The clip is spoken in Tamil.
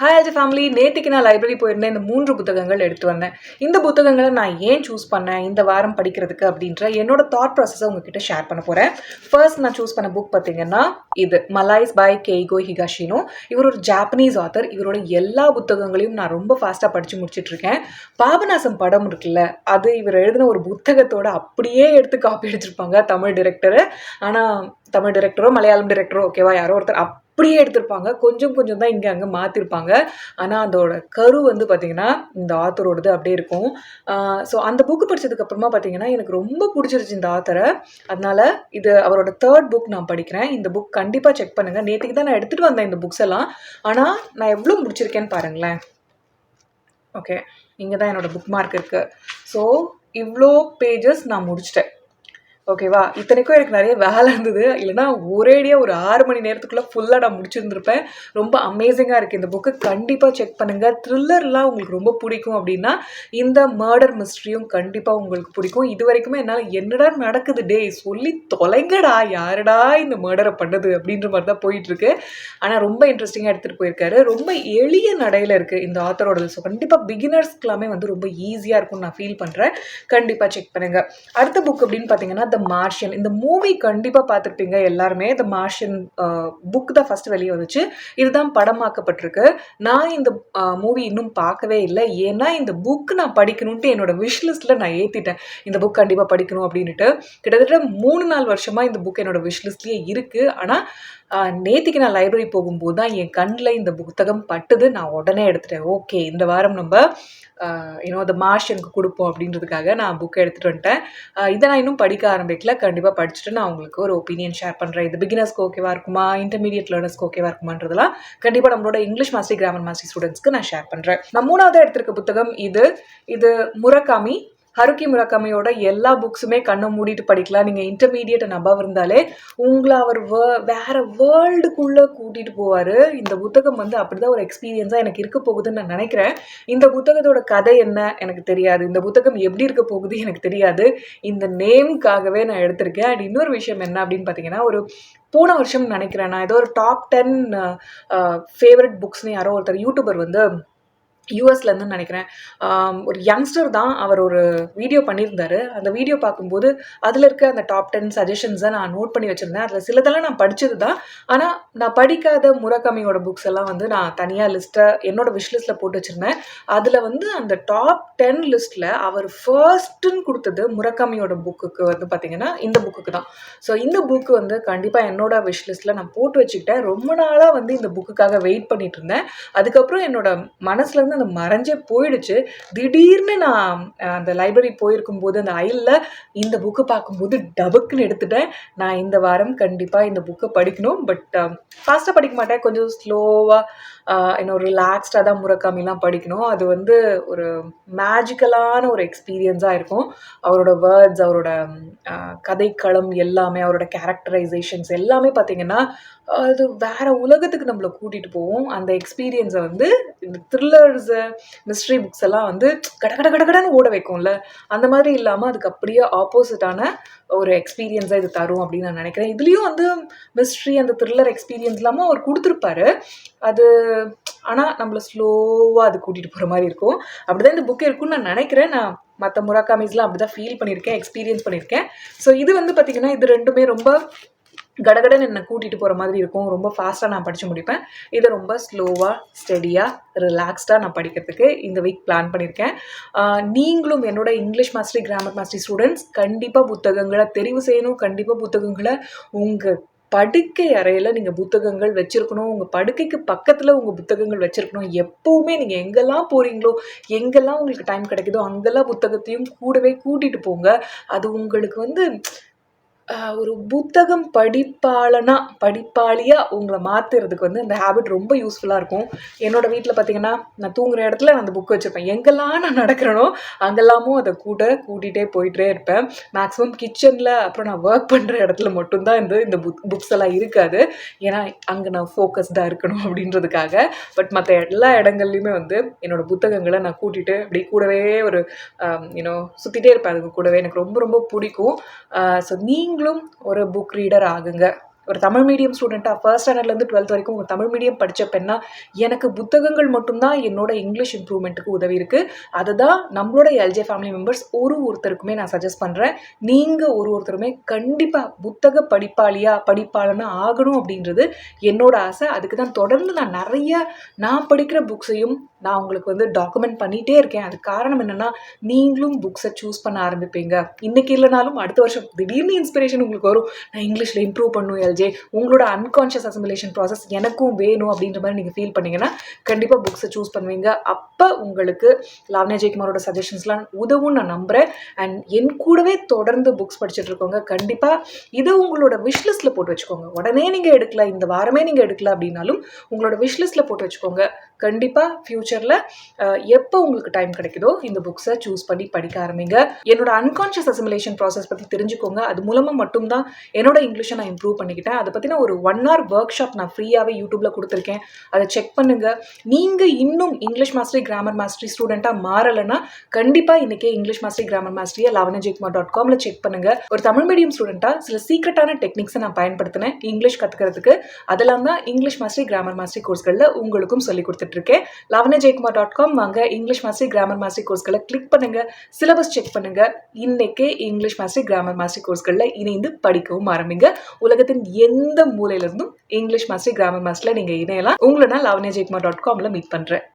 ஹாய் ஆஜி ஃபேமிலி, நேற்றுக்கு நான் லைப்ரரி போயிருந்தேன். இந்த 3 புத்தகங்கள் எடுத்து வந்தேன். இந்த புத்தகங்களை நான் ஏன் சூஸ் பண்ணேன் இந்த வாரம் படிக்கிறதுக்கு அப்படின்ற என்னோட தாட் ப்ராசஸை உங்ககிட்ட ஷேர் பண்ண போகிறேன். ஃபர்ஸ்ட் நான் சூஸ் பண்ண புக் பார்த்தீங்கன்னா இது மலாய்ஸ் பை கெய்கோ ஹிகாஷினோ. இவர் ஒரு ஜாப்பனீஸ் ஆத்தர். இவரோட எல்லா புத்தகங்களையும் நான் ரொம்ப ஃபாஸ்ட்டாக படித்து முடிச்சிட்ருக்கேன். பாபநாசம் படம் இருக்குல்ல, அது இவர் எழுதின ஒரு புத்தகத்தோட அப்படியே எடுத்து காப்பி அடிச்சிருப்பாங்க தமிழ் டிரெக்டரு. ஆனால் தமிழ் டிரெக்டரோ மலையாளம் டிரெக்டரோ ஓகேவா, யாரோ ஒருத்தர் அப்படியே எடுத்திருப்பாங்க. கொஞ்சம் கொஞ்சம் தான் இங்கே அங்கே மாற்றிருப்பாங்க. ஆனால் அதோட கரு வந்து பார்த்திங்கன்னா இந்த ஆத்தரோடது அப்படியே இருக்கும். ஸோ அந்த புக்கு படித்ததுக்கப்புறமா பார்த்திங்கன்னா எனக்கு ரொம்ப பிடிச்சிருச்சு இந்த ஆத்தரை. அதனால் இது அவரோட 3rd புக் நான் படிக்கிறேன். இந்த புக் கண்டிப்பாக செக் பண்ணுங்கள். நேற்றுக்கு தான் நான் எடுத்துகிட்டு வந்தேன் இந்த புக்ஸ் எல்லாம். ஆனால் நான் எவ்வளோ முடிச்சிருக்கேன்னு பாருங்களேன். ஓகே, இங்கே தான் என்னோடய புக் மார்க் இருக்குது. ஸோ இவ்வளோ பேஜஸ் நான் முடிச்சிட்டேன். ஓகேவா, இத்தனைக்கும் எனக்கு நிறைய வேலை இருந்தது. இல்லைனா ஒரேடியாக ஒரு 6 மணி நேரத்துக்குள்ளே ஃபுல்லாக நான் முடிச்சிருந்துருப்பேன். ரொம்ப அமேசிங்காக இருக்குது இந்த புக்கு. கண்டிப்பாக செக் பண்ணுங்கள். த்ரில்லர்லாம் உங்களுக்கு ரொம்ப பிடிக்கும் அப்படின்னா இந்த மர்டர் மிஸ்ட்ரியும் கண்டிப்பாக உங்களுக்கு பிடிக்கும். இது வரைக்குமே என்னால் என்னடா நடக்குது டே சொல்லி தொலைங்கடா, யாருடா இந்த மர்டரை பண்ணது அப்படின்ற மாதிரி தான் போயிட்டுருக்கு. ஆனால் ரொம்ப இன்ட்ரெஸ்டிங்காக எடுத்துகிட்டு போயிருக்காரு. ரொம்ப எளிய நடையில் இருக்குது இந்த ஆத்தரோடது. ஸோ கண்டிப்பாக பிகினர்ஸ்க்கெல்லாமே வந்து ரொம்ப ஈஸியாக இருக்கும்னு நான் ஃபீல் பண்ணுறேன். கண்டிப்பாக செக் பண்ணுங்கள். அடுத்த புக் அப்படின்னு பார்த்தீங்கன்னா மார்ஷியன். இந்த மூவி கண்டிப்பாக பார்த்துருப்பீங்க எல்லாருமே. த மார்ஷியன் புக் தான் ஃபர்ஸ்ட் வெளியே வந்துச்சு. இதுதான் படமாக்கப்பட்டிருக்கு. நான் இந்த மூவி இன்னும் பார்க்கவே இல்லை. ஏன்னா இந்த புக் நான் படிக்கணும்ட்டு என்னோட விஷ்லிஸ்ட்டில் நான் ஏற்றிட்டேன். இந்த புக் கண்டிப்பாக படிக்கணும் அப்படின்ட்டு. கிட்டத்தட்ட 3-4 வருஷமாக இந்த புக் என்னோட விஷ்லிஸ்ட்லேயே இருக்குது. ஆனால் நேற்றுக்கு நான் லைப்ரரி போகும்போது தான் என் கண்ணில் இந்த புத்தகம் பட்டுது. நான் உடனே எடுத்துட்டேன். ஓகே, இந்த வாரம் நம்ம த மார்ஷியனுக்கு கொடுப்போம் அப்படின்றதுக்காக நான் புக்கை எடுத்துகிட்டு வந்துட்டேன். இதை நான் இன்னும் படிக்க ஆரம்பிக்கல. கண்டிப்பாக படிச்சுட்டு நான் உங்களுக்கு ஒரு ஒப்பீனியன் ஷேர் பண்ணுறேன். இது பிகினர்ஸ்க்கு ஓகேவா இருக்குமா, இன்டர்மீடியட் லேர்னர்ஸ்க்கு ஓகேவா இருக்குமான்றதெல்லாம் கண்டிப்பாக நம்மளோட இங்கிலீஷ் மாஸ்டரி கிராமர் மாஸ்டரி ஸ்டூடெண்ட்ஸ்க்கு நான் ஷேர் பண்ணுறேன். நான் 3வது எடுத்திருக்க புத்தகம் இது முரகாமி. ஹருக்கி முரகாமியோட எல்லா புக்ஸுமே கண்ணை மூடிட்டு படிக்கலாம். நீங்கள் இன்டர்மீடியட் அண்ட் அபவ் இருந்தாலே உங்களை அவர் வேற வேர்ல்டுக்குள்ளே கூட்டிகிட்டு போவார். இந்த புத்தகம் வந்து அப்படிதான் ஒரு எக்ஸ்பீரியன்ஸாக எனக்கு இருக்க போகுதுன்னு நான் நினைக்கிறேன். இந்த புத்தகத்தோட கதை என்ன எனக்கு தெரியாது. இந்த புத்தகம் எப்படி இருக்க போகுது எனக்கு தெரியாது. இந்த நேம்காகவே நான் எடுத்திருக்கேன். அண்ட் இன்னொரு விஷயம் என்ன அப்படின்னு பார்த்தீங்கன்னா, ஒரு போன வருஷம் நினைக்கிறேன் நான் ஏதோ ஒரு டாப் 10 ஃபேவரட் புக்ஸ்னு யாரோ ஒருத்தர் யூடியூபர் வந்து யூஎஸ்லேருந்து நினைக்கிறேன், ஒரு யங்ஸ்டர் தான். அவர் ஒரு வீடியோ பண்ணியிருந்தார். அந்த வீடியோ பார்க்கும்போது அதில் இருக்க அந்த டாப் 10 சஜஷன்ஸை நான் நோட் பண்ணி வச்சுருந்தேன். அதில் சிலதெல்லாம் நான் படித்தது தான். ஆனால் நான் படிக்காத முரகாமியோட புக்ஸ் எல்லாம் வந்து நான் தனியாக லிஸ்ட்டை என்னோடய விஷ்லிஸ்ட்டில் போட்டு வச்சுருந்தேன். அதில் வந்து அந்த டாப் 10 லிஸ்ட்டில் அவர் ஃபர்ஸ்ட்டுன்னு கொடுத்தது முரகாமியோட புக்குக்கு வந்து பார்த்திங்கன்னா இந்த புக்குக்கு தான். ஸோ இந்த புக்கு வந்து கண்டிப்பாக என்னோட விஷ்லிஸ்ட்டில் நான் போட்டு வச்சுக்கிட்டேன். ரொம்ப நாளாக வந்து இந்த புக்குக்காக வெயிட் பண்ணிட்டு இருந்தேன். அதுக்கப்புறம் என்னோட மனசுலேருந்து அந்த மறைஞ்சே போயிடுச்சு. திடீர்னு நான் அந்த லைப்ரரி போயிருக்கும்போது அந்த அயலில் இந்த புக்கு பார்க்கும்போது டபுக்குன்னு எடுத்துட்டேன். நான் இந்த வாரம் கண்டிப்பாக இந்த புக்கை படிக்கணும். பட் ஃபாஸ்ட்டாக படிக்க மாட்டேன். கொஞ்சம் ஸ்லோவாக இன்னும் ரிலாக்ஸ்டாக தான் முரகாமிலாம் படிக்கணும். அது வந்து ஒரு மேஜிக்கலான ஒரு எக்ஸ்பீரியன்ஸாக இருக்கும். அவரோட வேர்ட்ஸ், அவரோட கதைக்களம் எல்லாமே, அவரோட கேரக்டரைசேஷன்ஸ் எல்லாமே பார்த்திங்கன்னா அது வேறு உலகத்துக்கு நம்மளை கூட்டிகிட்டு போவோம். அந்த எக்ஸ்பீரியன்ஸை வந்து இந்த த்ரில்லர்ஸு, மிஸ்ட்ரி புக்ஸ் எல்லாம் வந்து கடன்னு ஓட வைக்கும்ல, அந்த மாதிரி இல்லாமல் அதுக்கு அப்படியே ஆப்போசிட்டான ஒரு எக்ஸ்பீரியன்ஸாக இது தரும் அப்படின்னு நான் நினைக்கிறேன். இதுலேயும் வந்து மிஸ்ட்ரி அந்த த்ரில்லர் எக்ஸ்பீரியன்ஸ் இல்லாமல் அவர் கொடுத்துருப்பாரு. அது ஆனால் நம்மளை ஸ்லோவாக அது கூட்டிகிட்டு போகிற மாதிரி இருக்கும். அப்படி தான் இந்த புக் இருக்குன்னு நான் நினைக்கிறேன். நான் மற்ற முராகாமிஸ்லாம் அப்படி தான் ஃபீல் பண்ணியிருக்கேன், எக்ஸ்பீரியன்ஸ் பண்ணியிருக்கேன். ஸோ இது வந்து பார்த்திங்கன்னா இது ரெண்டுமே ரொம்ப கடகடன்னு என்னை கூட்டிகிட்டு போகிற மாதிரி இருக்கும். ரொம்ப ஃபாஸ்ட்டாக நான் படித்து முடிப்பேன். இதை ரொம்ப ஸ்லோவாக, ஸ்டெடியாக, ரிலாக்ஸ்டாக நான் படிக்கிறதுக்கு இந்த வீக் பிளான் பண்ணியிருக்கேன். நீங்களும் என்னோட English mastery grammar mastery students கண்டிப்பாக புத்தகங்களை தெரிவு செய்யணும். கண்டிப்பாக புத்தகங்களை உங்கள் படுக்கை அறையில் நீங்கள் புத்தகங்கள் வச்சுருக்கணும். உங்கள் படுக்கைக்கு பக்கத்தில் உங்கள் புத்தகங்கள் வச்சுருக்கணும். எப்போவுமே நீங்கள் எங்கெல்லாம் போகிறீங்களோ, எங்கெல்லாம் உங்களுக்கு டைம் கிடைக்குதோ அங்கெல்லாம் புத்தகத்தையும் கூடவே கூட்டிகிட்டு போங்க. அது உங்களுக்கு வந்து ஒரு புத்தகம் படிப்பாளியாக உங்களை மாற்றுறதுக்கு வந்து அந்த ஹேபிட் ரொம்ப யூஸ்ஃபுல்லாக இருக்கும். என்னோடய வீட்டில் பார்த்திங்கன்னா நான் தூங்குகிற இடத்துல நான் அந்த புக் வச்சுருப்பேன். எங்கெல்லாம் நான் நடக்கிறேனோ அங்கெல்லாமும் அதை கூட்டிகிட்டே போயிட்டே இருப்பேன். மேக்ஸிமம் கிச்சனில், அப்புறம் நான் ஒர்க் பண்ணுற இடத்துல மட்டும்தான் இந்த புக்ஸ் எல்லாம் இருக்காது. ஏன்னா அங்கே நான் ஃபோக்கஸ்டாக இருக்கணும் அப்படின்றதுக்காக. பட் மற்ற எல்லா இடங்கள்லையுமே வந்து என்னோடய புத்தகங்களை நான் கூட்டிகிட்டு அப்படி கூடவே ஒரு சுற்றிட்டே இருப்பேன். அதுக்கு கூடவே எனக்கு ரொம்ப ரொம்ப பிடிக்கும். ஸோ நீங்களும் ஒரு புக் ரீடர் ஆகுங்க. ஒரு தமிழ் மீடியம் ஸ்டூடெண்ட்டாக ஃபர்ஸ்ட் ஸ்டாண்டர்ட்லேருந்து 12th வரைக்கும் ஒரு தமிழ் மீடியம் படித்த பெண்ணா எனக்கு புத்தகங்கள் மட்டும்தான் என்னோட இங்கிலீஷ் இம்ப்ரூவ்மெண்ட்டுக்கு உதவி இருக்குது. அதை தான் நம்மளோட எல்ஜே ஃபேமிலி மெம்பர்ஸ் ஒருத்தருக்குமே நான் சஜஸ்ட் பண்ணுறேன். நீங்கள் ஒருத்தருமே கண்டிப்பாக புத்தக படிப்பாளனா ஆகணும் அப்படின்றது என்னோட ஆசை. அதுக்கு தான் தொடர்ந்து நான் படிக்கிற புக்ஸையும் நான் உங்களுக்கு டாக்குமெண்ட் பண்ணிகிட்டே இருக்கேன். அதுக்கு காரணம் என்னென்னா, நீங்களும் புக்ஸை சூஸ் பண்ண ஆரம்பிப்பீங்க. இன்றைக்கி இல்லைனாலும் அடுத்த வருஷம் திடீர்னு இன்ஸ்பிரேஷன் உங்களுக்கு வரும், நான் இங்கிலீஷில் இம்ப்ரூவ் பண்ணும் எல்ஜே, உங்களோட அன்கான்ஷியஸ் அசிமிலேஷன் ப்ராசஸ் எனக்கும் வேணும் அப்படின்ற மாதிரி நீங்கள் ஃபீல் பண்ணிங்கன்னா கண்டிப்பாக புக்ஸை சூஸ் பண்ணுவீங்க. அப்போ உங்களுக்கு லாவண்யா ஜெயக்குமாரோட சஜஷன்ஸ்லாம் உதவும் நான் நம்புகிறேன். அண்ட் என் கூடவே தொடர்ந்து புக்ஸ் படிச்சுட்டு இருக்கோங்க. கண்டிப்பாக இதை உங்களோட விஷ்லிஸ்ட்டில் போட்டு வச்சுக்கோங்க. உடனே நீங்கள் எடுக்கல, இந்த வாரமே நீங்கள் எடுக்கல அப்படின்னாலும் உங்களோட விஷ்லிஸ்ட்டில் போட்டு வச்சுக்கோங்க. கண்டிப்பாக ஃப்யூச்சரில் எப்போ உங்களுக்கு டைம் கிடைக்குதோ இந்த புக்ஸை சூஸ் பண்ணி படிக்க ஆரம்பிங்க. என்னோட அன்கான்ஷியஸ் அசிமிலேஷன் ப்ராசஸ் பற்றி தெரிஞ்சுக்கோங்க. அது மூலமாக மட்டும்தான் என்னோட இங்கிலீஷை நான் இம்ப்ரூவ் பண்ணிக்கிட்டேன். அதை பற்றின ஒரு 1 hour ஒர்க் ஷாப் நான் ஃப்ரீயாகவே யூடியூப்பில் கொடுத்துருக்கேன். அதை செக் பண்ணுங்கள். நீங்கள் இன்னும் இங்கிலீஷ் மாஸ்டரி கிராமர் மாஸ்டரி ஸ்டூடெண்ட்டாக மாறலைன்னா கண்டிப்பாக இன்றைக்கே இங்கிலீஷ் மாஸ்டரி கிராமர் மாஸ்டரியை lavanyajaykumar.com செக் பண்ணுங்கள். ஒரு தமிழ் மீடியம் ஸ்டூடெண்ட்டாக சில சீக்ரெட்டான டெக்னிக்ஸை நான் பயன்படுத்தினேன் இங்கிலீஷ் கற்றுக்கிறதுக்கு. அதெல்லாம் தான் இங்கிலீஷ் மாஸ்டரி கிராமர் மாஸ்டரி கோர்ஸ்களில் உங்களுக்கும் சொல்லி கொடுத்துட்ருக்கேன். lavanyajaykumar.com வாங்க, இங்கிலீஷ் மாஸ்டரி கிராமர் மாஸ்டரி கோர்ஸ்களை கிளிக் பண்ணுங்க, சிலபஸ் செக் பண்ணுங்க. இன்னைக்கே இங்கிலீஷ் மாஸ்டரி கிராமர் மாஸ்டரி கோர்ஸ்களில் இணைந்து படிக்கவும் ஆரம்பிங்க. உலகத்தின் எந்த மூலையிலிருந்தும் இங்கிலீஷ் மாஸ்டரி கிராமர் மாஸ்டரில் நீங்கள் இணையலாம். உங்களை நான் lavanyajaykumar.com மீட் பண்ணுறேன்.